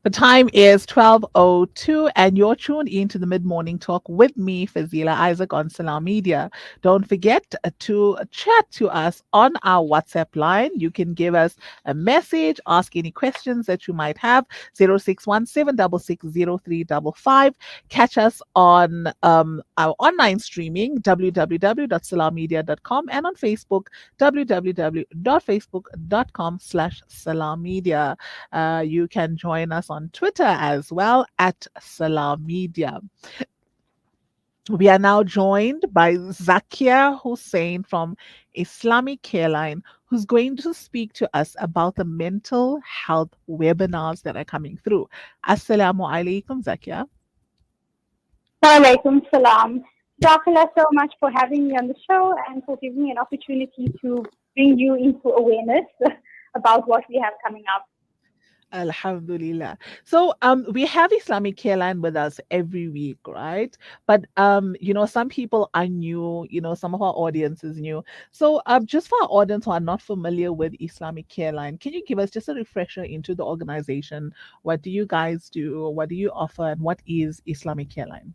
The time is 12:02, and you're tuned into the Mid Morning Talk with me, Fazila Isaac, on Salam Media. Don't forget to chat to us on our WhatsApp line. You can give us a message, ask any questions that you might have. 0617660355. Catch us on our online streaming, www.salammedia.com, and on Facebook, www.facebook.com/salammedia. You can join us on Twitter as well at Salam Media. We are now joined by Zakiyah Hoosen from Islamic Careline, who's going to speak to us about the mental health webinars that are coming through. Assalamu alaikum, Zakiyah. Walaikum salam. Jazakallah so much for having me on the show and for giving me an opportunity to bring you into awareness about what we have coming up. Alhamdulillah. So we have Islamic Careline with us every week, right? But some people are new, some of our audience is new. So just for our audience who are not familiar with Islamic Careline, can you give us just a refresher into the organization? What do you guys do? What do you offer, and what is Islamic Careline?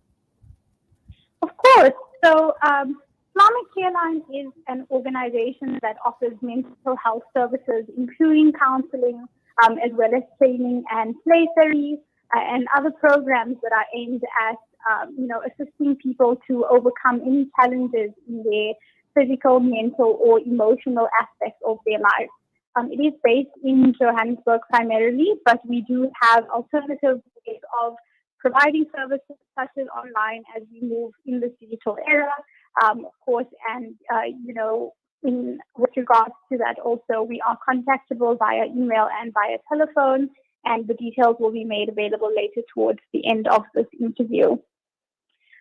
Of course. So, Islamic Careline is an organization that offers mental health services, including counseling, as well as training and play therapy, and other programs that are aimed at, assisting people to overcome any challenges in their physical, mental, or emotional aspects of their life. It is based in Johannesburg primarily, but we do have alternative ways of providing services such as online as we move in this digital era, of course, and, in with regards to that also, we are contactable via email and via telephone, and the details will be made available later towards the end of this interview.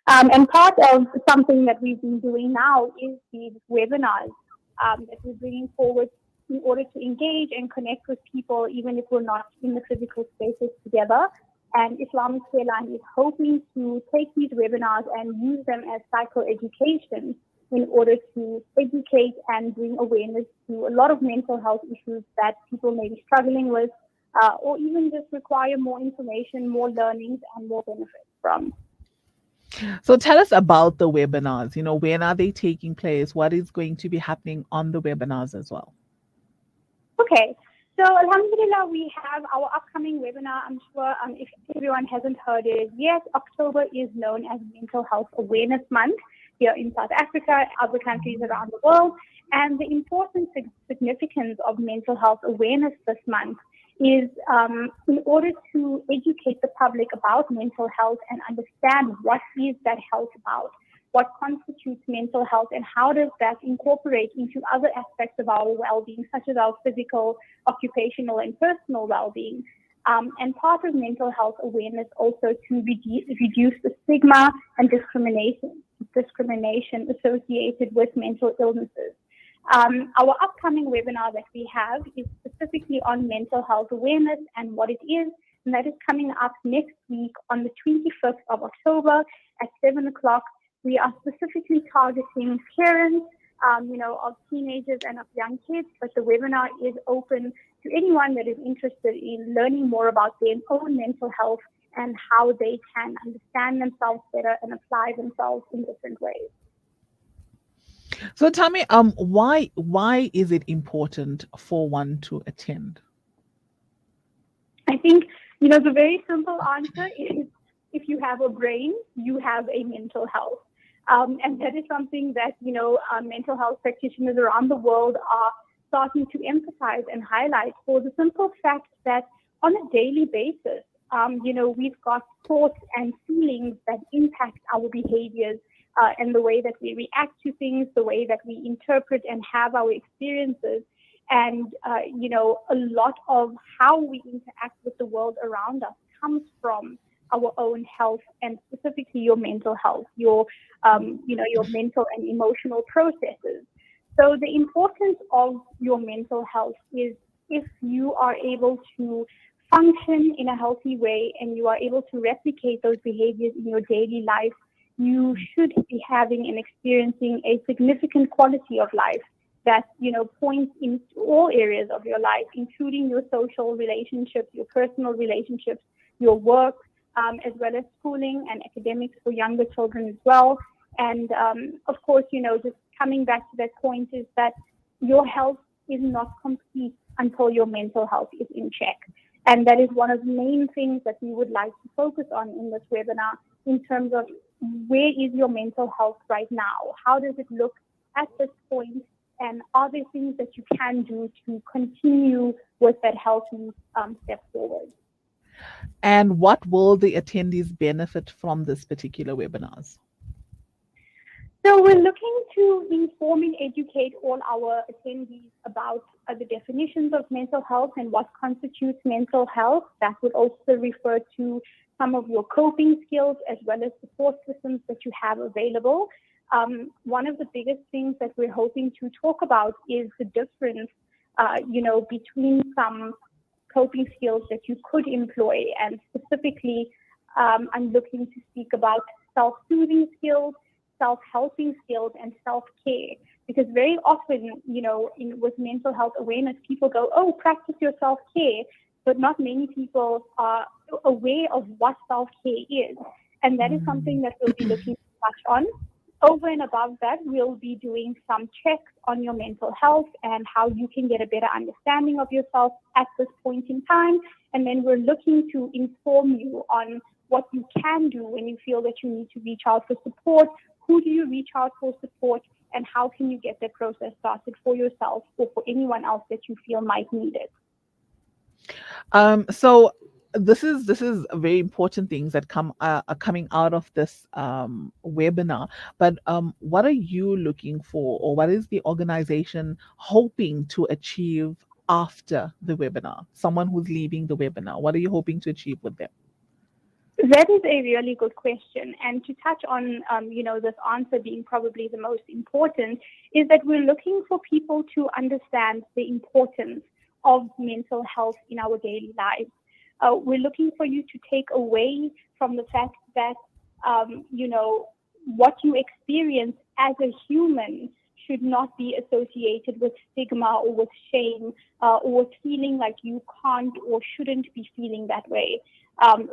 And part of something that we've been doing now is these webinars that we're bringing forward in order to engage and connect with people, even if we're not in the physical spaces together. And Islamic Careline is hoping to take these webinars and use them as psychoeducation in order to educate and bring awareness to a lot of mental health issues that people may be struggling with, or even just require more information, more learnings, and more benefits from. So tell us about the webinars. When are they taking place? What is going to be happening on the webinars as well? Okay. So, Alhamdulillah, we have our upcoming webinar. I'm sure if everyone hasn't heard it yet, October is known as Mental Health Awareness Month here in South Africa, other countries around the world. And the important significance of mental health awareness this month is in order to educate the public about mental health and understand what is that health about, what constitutes mental health, and how does that incorporate into other aspects of our well-being, such as our physical, occupational, and personal well-being. And part of mental health awareness also to reduce the stigma and discrimination associated with mental illnesses. Our upcoming webinar that we have is specifically on mental health awareness and what it is, and that is coming up next week on the 25th of October at 7 o'clock. We are specifically targeting parents, of teenagers and of young kids, but the webinar is open to anyone that is interested in learning more about their own mental health and how they can understand themselves better and apply themselves in different ways. So tell me, why is it important for one to attend? I think, the very simple answer is if you have a brain, you have a mental health. And that is something that, mental health practitioners around the world are starting to emphasize and highlight for the simple fact that on a daily basis, we've got thoughts and feelings that impact our behaviors and the way that we react to things, the way that we interpret and have our experiences. And, a lot of how we interact with the world around us comes from our own health, and specifically your mental health, your mental and emotional processes. So the importance of your mental health is if you are able to function in a healthy way and you are able to replicate those behaviors in your daily life, you should be having and experiencing a significant quality of life. that, points into all areas of your life, including your social relationships, your personal relationships, your work, as well as schooling and academics for younger children as well. And of course, just coming back to that point is that your health is not complete until your mental health is in check. And that is one of the main things that we would like to focus on in this webinar in terms of where is your mental health right now? How does it look at this point? And are there things that you can do to continue with that healthy step forward? And what will the attendees benefit from this particular webinars? So we're looking to inform and educate all our attendees about the definitions of mental health and what constitutes mental health. That would also refer to some of your coping skills as well as support systems that you have available. One of the biggest things that we're hoping to talk about is the difference, between some coping skills that you could employ. And specifically, I'm looking to speak about self-soothing skills, self-helping skills, and self-care. Because very often, with mental health awareness, people go, oh, practice your self-care, but not many people are aware of what self-care is. And that is something that we'll be looking to touch on. Over and above that, we'll be doing some checks on your mental health and how you can get a better understanding of yourself at this point in time. And then we're looking to inform you on what you can do when you feel that you need to reach out for support. Who do you reach out for support, and how can you get that process started for yourself or for anyone else that you feel might need it? So this is very important things that are coming out of this webinar. But what are you looking for, or what is the organization hoping to achieve after the webinar? Someone who's leaving the webinar, what are you hoping to achieve with them? That is a really good question. And to touch on, this answer being probably the most important, is that we're looking for people to understand the importance of mental health in our daily lives. We're looking for you to take away from the fact that, what you experience as a human should not be associated with stigma or with shame or with feeling like you can't or shouldn't be feeling that way.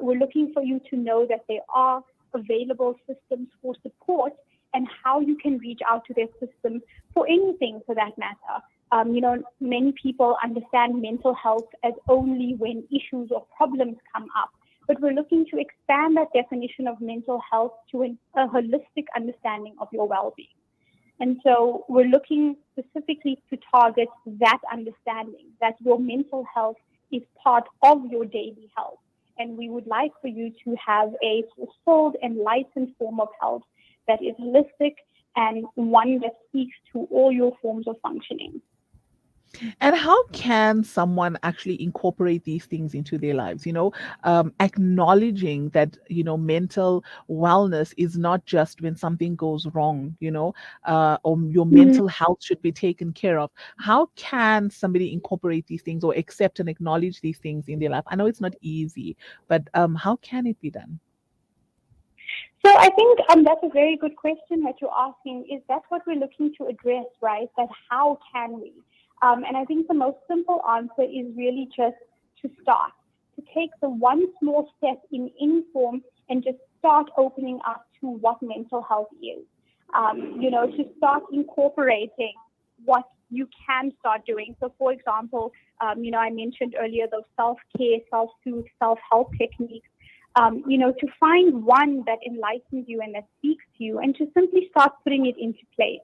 We're looking for you to know that there are available systems for support and how you can reach out to their systems for anything for that matter. Many people understand mental health as only when issues or problems come up, but we're looking to expand that definition of mental health to a holistic understanding of your well-being. And so we're looking specifically to target that understanding that your mental health is part of your daily health. And we would like for you to have a fulfilled, enlightened form of health that is holistic and one that speaks to all your forms of functioning. And how can someone actually incorporate these things into their lives? Acknowledging that, mental wellness is not just when something goes wrong, or your mental health should be taken care of. How can somebody incorporate these things or accept and acknowledge these things in their life? I know it's not easy, but how can it be done? So I think that's a very good question that you're asking. Is that what we're looking to address, right? That how can we? And I think the most simple answer is really just to start, to take the one small step in any form and just start opening up to what mental health is. To start incorporating what you can start doing. So, for example, I mentioned earlier those self-care, self-soothe, self-help techniques. To find one that enlightens you and that speaks to you, and to simply start putting it into place.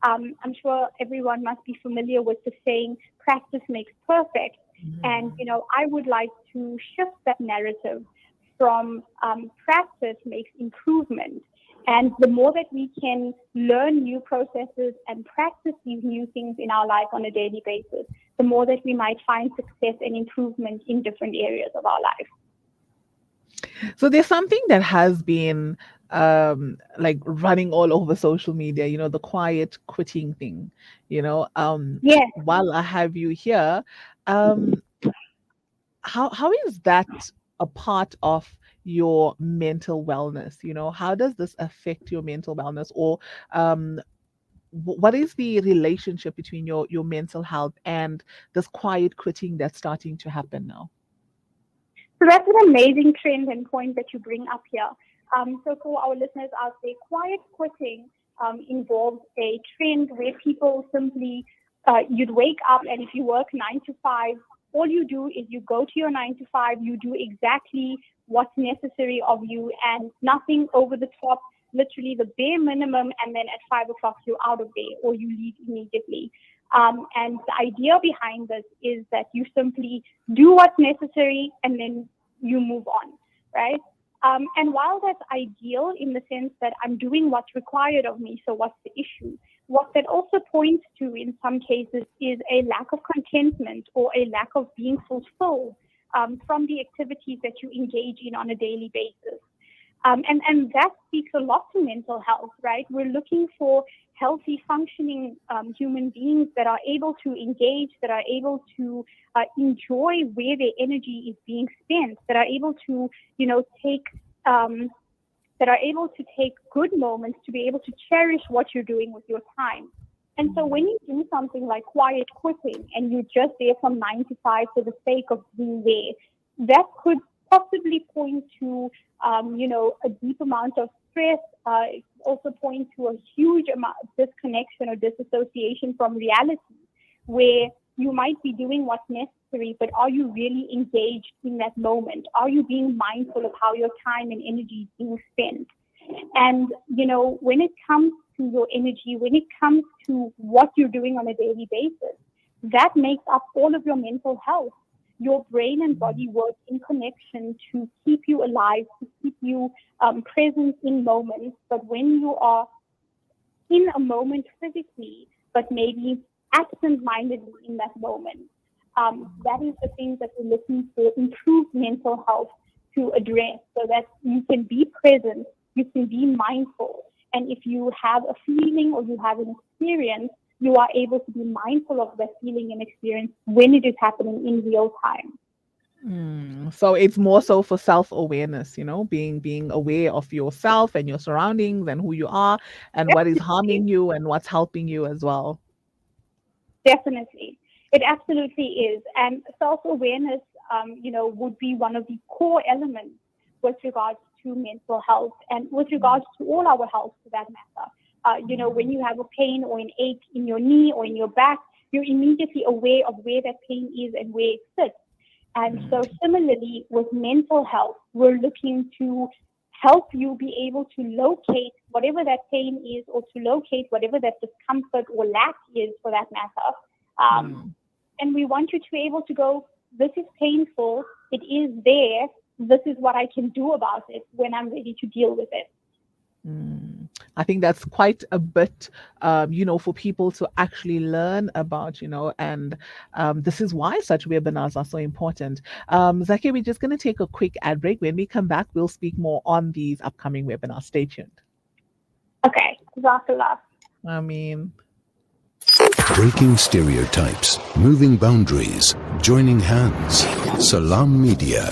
I'm sure everyone must be familiar with the saying, practice makes perfect. And, I would like to shift that narrative from practice makes improvement. And the more that we can learn new processes and practice these new things in our life on a daily basis, the more that we might find success and improvement in different areas of our life. So there's something that has been like running all over social media, the quiet quitting thing. Yes. While I have you here, how is that a part of your mental wellness? How does this affect your mental wellness? Or what is the relationship between your mental health and this quiet quitting that's starting to happen now? So that's an amazing trend and point that you bring up here. So for our listeners out there, quiet quitting involves a trend where people simply, you'd wake up and if you work 9 to 5, all you do is you go to your 9 to 5, you do exactly what's necessary of you and nothing over the top, literally the bare minimum, and then at 5 o'clock you're out of there or you leave immediately. And the idea behind this is that you simply do what's necessary and then you move on, right? And while that's ideal in the sense that I'm doing what's required of me, so what's the issue? What that also points to in some cases is a lack of contentment or a lack of being fulfilled from the activities that you engage in on a daily basis. And that speaks a lot to mental health, right? We're looking for healthy, functioning human beings that are able to engage, that are able to enjoy where their energy is being spent, that are able to, take good moments to be able to cherish what you're doing with your time. And so when you do something like quiet quitting and you're just there from 9 to 5 for the sake of being there, that could possibly point to, a deep amount of stress. It also points to a huge amount of disconnection or disassociation from reality, where you might be doing what's necessary, but are you really engaged in that moment? Are you being mindful of how your time and energy is being spent? And, when it comes to your energy, when it comes to what you're doing on a daily basis, that makes up all of your mental health. Your brain and body work in connection to keep you alive, to keep you present in moments. But when you are in a moment physically, but maybe absent-mindedly in that moment, that is the things that we're looking for improved mental health to address, so that you can be present, you can be mindful. And if you have a feeling or you have an experience, you are able to be mindful of that feeling and experience when it is happening in real time. So it's more so for self-awareness, being aware of yourself and your surroundings and who you are and what is harming Definitely, you and what's helping you as well. definitely. It absolutely is. And self-awareness, would be one of the core elements with regards to mental health and with regards to all our health for that matter. When you have a pain or an ache in your knee or in your back, you're immediately aware of where that pain is and where it sits. And so similarly with mental health, we're looking to help you be able to locate whatever that pain is or to locate whatever that discomfort or lack is for that matter. And we want you to be able to go, this is painful, it is there, this is what I can do about it when I'm ready to deal with it. I think that's quite a bit, for people to actually learn about, and this is why such webinars are so important. Zakiyah, we're just going to take a quick ad break. When we come back, we'll speak more on these upcoming webinars. Stay tuned. Okay, Jazakallah. I mean, breaking stereotypes, moving boundaries, joining hands. Salam Media.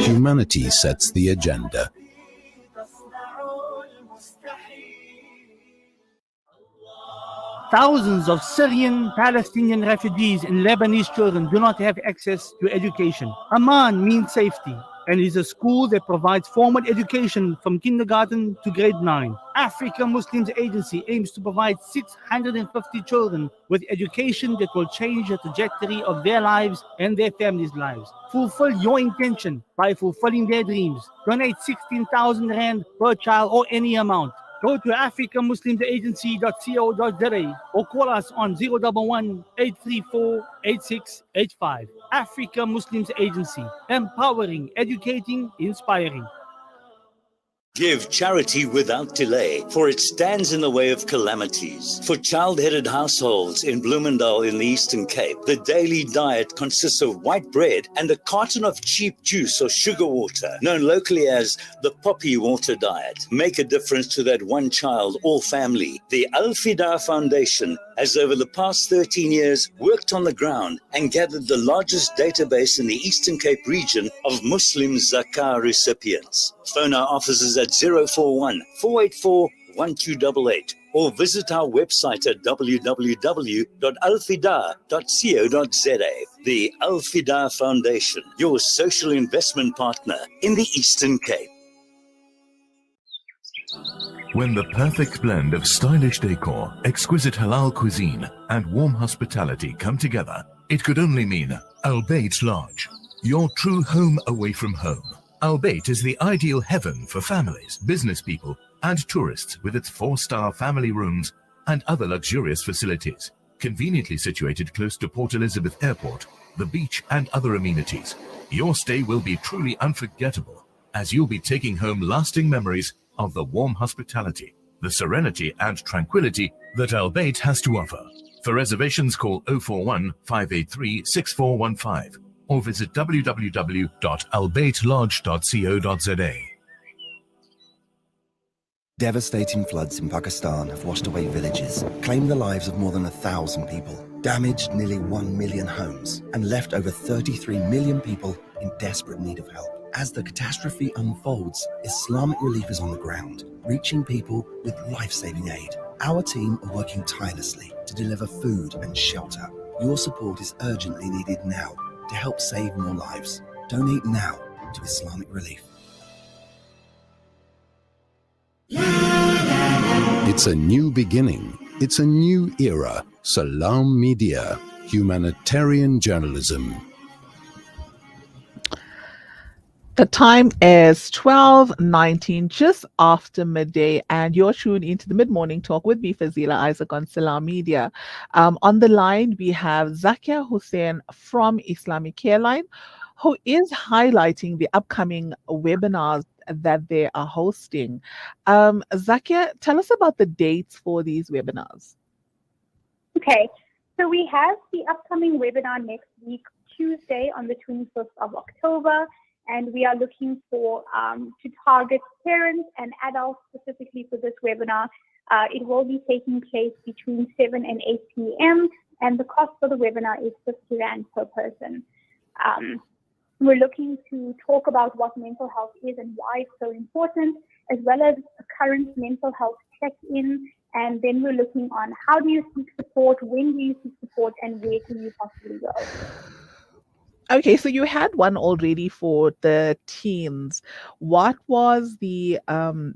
Humanity sets the agenda. Thousands of Syrian, Palestinian refugees and Lebanese children do not have access to education. Amman means safety and is a school that provides formal education from kindergarten to grade 9. Africa Muslims Agency aims to provide 650 children with education that will change the trajectory of their lives and their families' lives. Fulfill your intention by fulfilling their dreams. Donate 16,000 Rand per child or any amount. Go to africamuslimsagency.co.za or call us on 011 834 8685. Africa Muslims Agency, empowering, educating, inspiring. Give charity without delay, for it stands in the way of calamities. For child-headed households in Bloemendal in the Eastern Cape, the daily diet consists of white bread and a carton of cheap juice or sugar water, known locally as the poppy water diet. Make a difference to that one child or family. The Al Fida Foundation has over the past 13 years worked on the ground and gathered the largest database in the Eastern Cape region of Muslim Zakah recipients. Phone our offices at 041 484 1288 or visit our website at www.alfida.co.za. The Al-Fida Foundation, your social investment partner in the Eastern Cape. When the perfect blend of stylish decor, exquisite halal cuisine, and warm hospitality come together, it could only mean Al Bayt Lodge, your true home away from home. Al Bayt is the ideal heaven for families, business people, and tourists with its 4-star family rooms and other luxurious facilities. Conveniently situated close to Port Elizabeth Airport, the beach, and other amenities, your stay will be truly unforgettable as you'll be taking home lasting memories of the warm hospitality, the serenity and tranquility that Al Bayt has to offer. For reservations, call 041 583 6415 or visit www.albaytlodge.co.za. Devastating floods in Pakistan have washed away villages, claimed the lives of more than 1,000 people, damaged nearly 1 million homes, and left over 33 million people in desperate need of help. As the catastrophe unfolds, Islamic Relief is on the ground, reaching people with life-saving aid. Our team are working tirelessly to deliver food and shelter. Your support is urgently needed now to help save more lives. Donate now to Islamic Relief. It's a new beginning. It's a new era. Salam Media, humanitarian journalism. The time is 12:19, just after midday, and you're tuned into the mid-morning talk with me, Fazila Isaac, on Salam Media. On the line, we have Zakiyah Hoosen from Islamic Careline, who is highlighting the upcoming webinars that they are hosting. Zakiyah, tell us about the dates for these webinars. Okay, so we have the upcoming webinar next week, Tuesday on the 25th of October. And we are looking for to target parents and adults specifically for this webinar. It will be taking place between 7 and 8 p.m. and the cost for the webinar is 50 Rand per person. We're looking to talk about what mental health is and why it's so important, as well as a current mental health check-in. And then we're looking on how do you seek support, when do you seek support, and where can you possibly go. Okay, so you had one already for the teens. What was the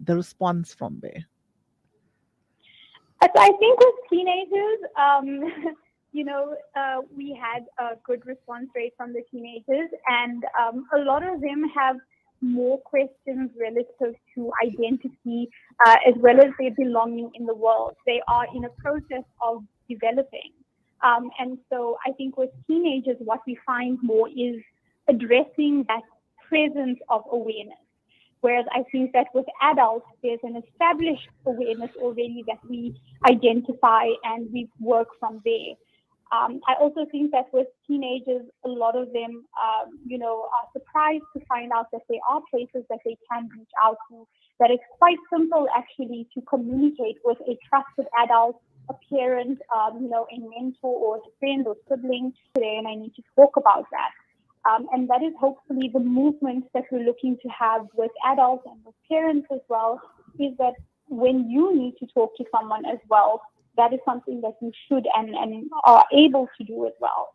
response from there? So I think with teenagers, we had a good response rate from the teenagers, and a lot of them have more questions relative to identity as well as their belonging in the world. They are in a process of developing. And so I think with teenagers, what we find more is addressing that presence of awareness. Whereas I think that with adults, there's an established awareness already that we identify and we work from there. I also think that with teenagers, a lot of them, are surprised to find out that there are places that they can reach out to, that it's quite simple actually to communicate with a trusted adult, a parent, a mentor or a friend or sibling today, and I need to talk about that. And that is hopefully the movement that we're looking to have with adults and with parents as well, is that when you need to talk to someone as well, that is something that you should and are able to do as well.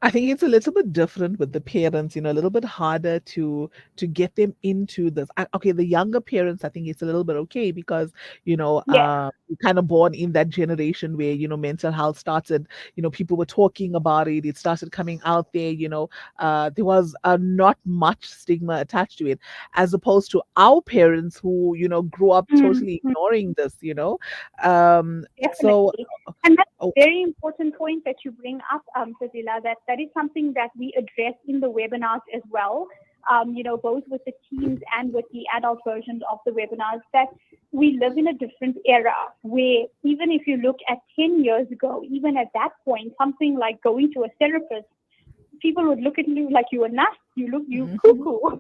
I think it's a little bit different with the parents, a little bit harder to get them into this. Okay, the younger parents, I think it's a little bit okay because, you're kind of born in that generation where, mental health started, people were talking about it. It started coming out there, there was not much stigma attached to it, as opposed to our parents who, grew up totally ignoring this, Definitely. And that's a very important point that you bring up, Fazila, that is something that we address in the webinars as well, both with the teens and with the adult versions of the webinars, that we live in a different era where even if you look at 10 years ago, even at that point, something like going to a therapist, people would look at you like you were nuts, you cuckoo.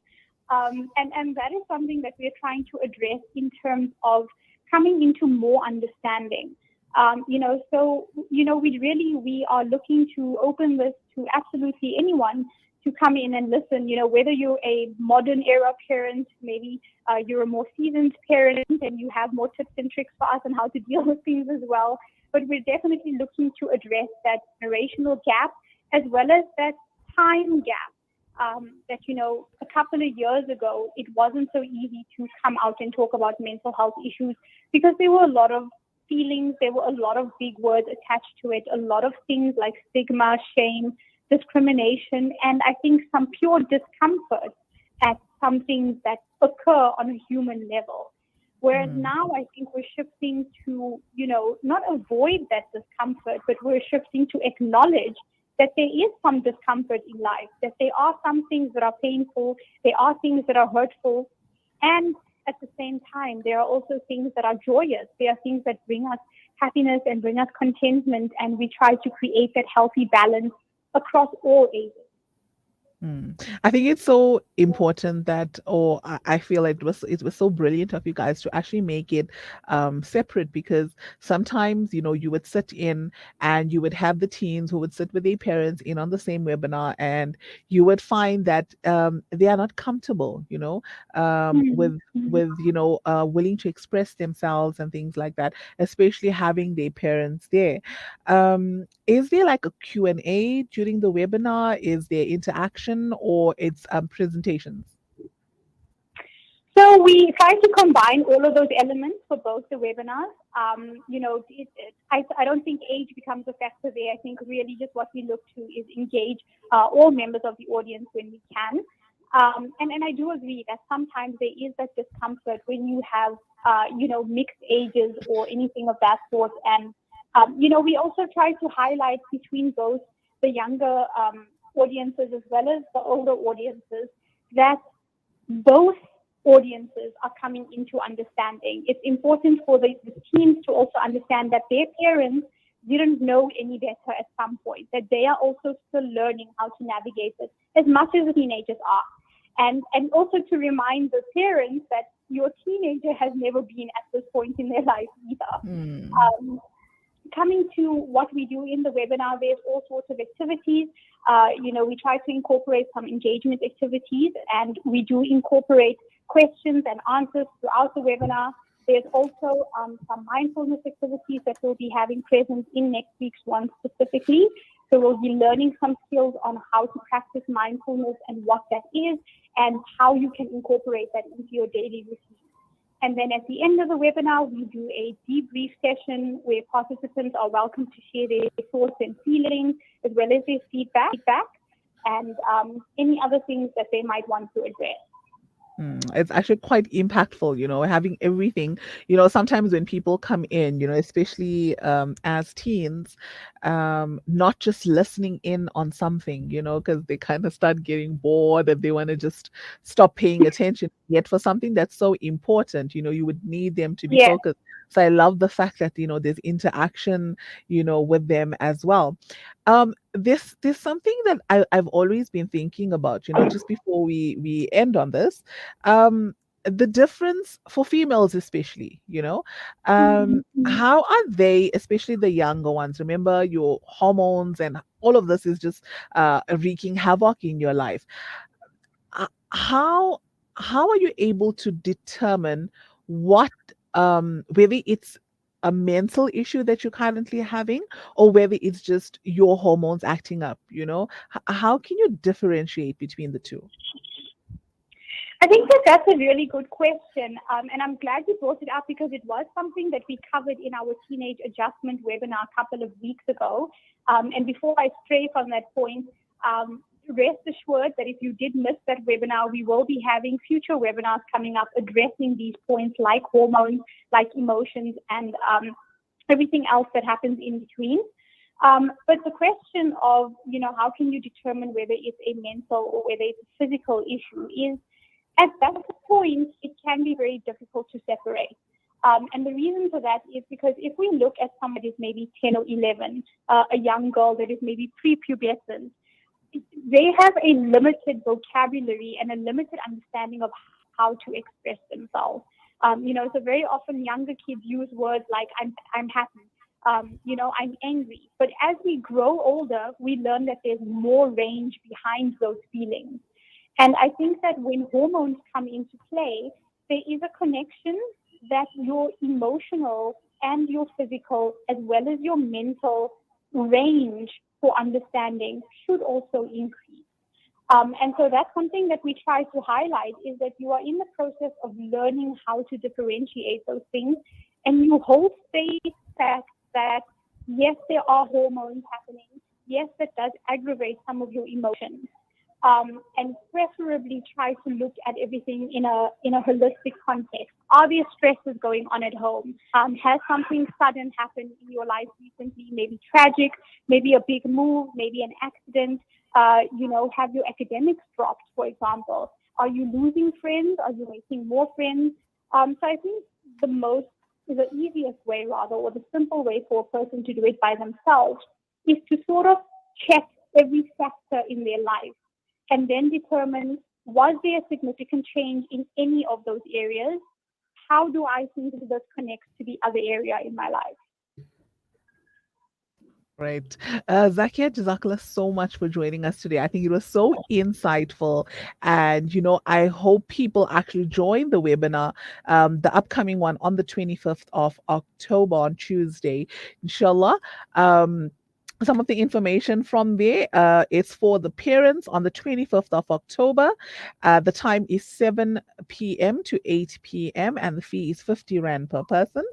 And that is something that we're trying to address in terms of coming into more understanding. We are looking to open this to absolutely anyone to come in and listen, whether you're a modern era parent, maybe you're a more seasoned parent and you have more tips and tricks for us on how to deal with things as well. But we're definitely looking to address that generational gap as well as that time gap. A couple of years ago, it wasn't so easy to come out and talk about mental health issues because there were a lot of feelings, there were a lot of big words attached to it, a lot of things like stigma, shame, discrimination, and I think some pure discomfort at some things that occur on a human level. Whereas now I think we're shifting to, not avoid that discomfort, but we're shifting to acknowledge that there is some discomfort in life, that there are some things that are painful, there are things that are hurtful, and at the same time, there are also things that are joyous. There are things that bring us happiness and bring us contentment, and we try to create that healthy balance across all ages. I think it's so important that, or I feel like it was so brilliant of you guys to actually make it separate, because sometimes you would sit in and you would have the teens who would sit with their parents in on the same webinar, and you would find that they are not comfortable, with willing to express themselves and things like that, especially having their parents there. Is there like a Q&A during the webinar? Is there interaction, or it's presentations? So we try to combine all of those elements for both the webinars. I don't think age becomes a factor there. I think really just what we look to is engage all members of the audience when we can. And I do agree that sometimes there is that discomfort when you have, mixed ages or anything of that sort. And, we also try to highlight between both the younger audiences as well as the older audiences that both audiences are coming into understanding. It's important for the teams to also understand that their parents didn't know any better at some point, that they are also still learning how to navigate it as much as the teenagers are. And also to remind the parents that your teenager has never been at this point in their life either. Coming to what we do in the webinar, there's all sorts of activities. We try to incorporate some engagement activities, and we do incorporate questions and answers throughout the webinar. There's also some mindfulness activities that we'll be having present in next week's one specifically. So we'll be learning some skills on how to practice mindfulness and what that is, and how you can incorporate that into your daily routine. And then at the end of the webinar, we do a debrief session where participants are welcome to share their thoughts and feelings, as well as their feedback and any other things that they might want to address. It's actually quite impactful, having everything. Sometimes when people come in, especially as teens, not just listening in on something, because they kind of start getting bored and they want to just stop paying attention. Yet for something that's so important, you would need them to be focused. So I love the fact that, there's interaction, with them as well. There's something that I've always been thinking about, just before we end on this. The difference for females, especially, how are they, especially the younger ones? Remember, your hormones and all of this is just wreaking havoc in your life. How are you able to determine what whether it's a mental issue that you're currently having, or whether it's just your hormones acting up? How can you differentiate between the two? I think that's a really good question. And I'm glad you brought it up, because it was something that we covered in our teenage adjustment webinar a couple of weeks ago. And before I stray from that point, rest assured that if you did miss that webinar, we will be having future webinars coming up addressing these points, like hormones, like emotions, and everything else that happens in between. But the question of, how can you determine whether it's a mental or whether it's a physical issue is, at that point, it can be very difficult to separate. And the reason for that is because if we look at somebody who's maybe 10 or 11, a young girl that is maybe prepubescent, they have a limited vocabulary and a limited understanding of how to express themselves. So very often younger kids use words like I'm happy, I'm angry. But as we grow older, we learn that there's more range behind those feelings. And I think that when hormones come into play, there is a connection that your emotional and your physical, as well as your mental range for understanding should also increase. And so that's something that we try to highlight is that you are in the process of learning how to differentiate those things. And you hold space that, yes, there are hormones happening. Yes, that does aggravate some of your emotions. And preferably try to look at everything in a holistic context. Are there stresses going on at home? Has something sudden happened in your life recently? Maybe tragic, maybe a big move, maybe an accident. Have your academics dropped, for example? Are you losing friends? Are you making more friends? So I think the easiest way, rather, or the simple way for a person to do it by themselves is to sort of check every factor in their life and then determine, was there a significant change in any of those areas? How do I think this connects to the other area in my life? Right. Zakiyah, Jazakallah so much for joining us today. I think it was so insightful. And, I hope people actually join the webinar, the upcoming one on the 25th of October on Tuesday, inshallah. Some of the information from there is for the parents on the 25th of October. The time is 7 p.m. to 8 p.m. and the fee is 50 Rand per person.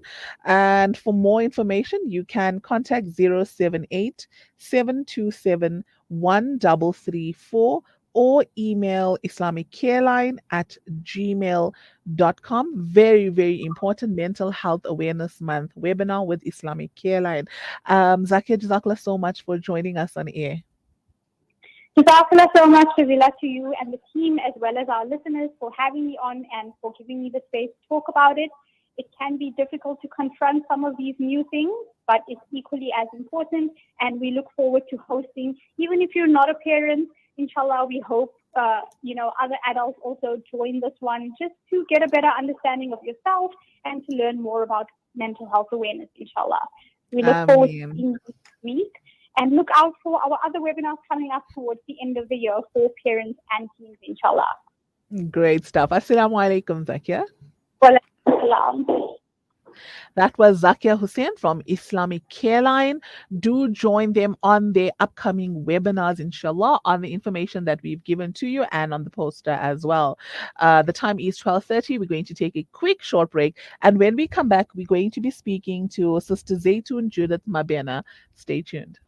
And for more information, you can contact 078 727 1334 or email islamiccareline@gmail.com. Very, very important Mental Health Awareness Month webinar with Islamic Careline. Zakiyah, Jazakallah so much for joining us on air. Jazakallah so much, Fazila, to you and the team, as well as our listeners, for having me on and for giving me the space to talk about it. It can be difficult to confront some of these new things, but it's equally as important. And we look forward to hosting, even if you're not a parent, inshallah, we hope, other adults also join this one just to get a better understanding of yourself and to learn more about mental health awareness, inshallah. We look forward to seeing you this week. And look out for our other webinars coming up towards the end of the year for parents and teens, inshallah. Great stuff. Assalamu alaikum, Zakiyah. Walaikum. That was Zakiyah Hoosen from Islamic Careline. Do join them on their upcoming webinars, inshallah, on the information that we've given to you and on the poster as well. The time is 12:30. We're going to take a quick short break. And when we come back, we're going to be speaking to Sister Zaytun Judith Mabena. Stay tuned.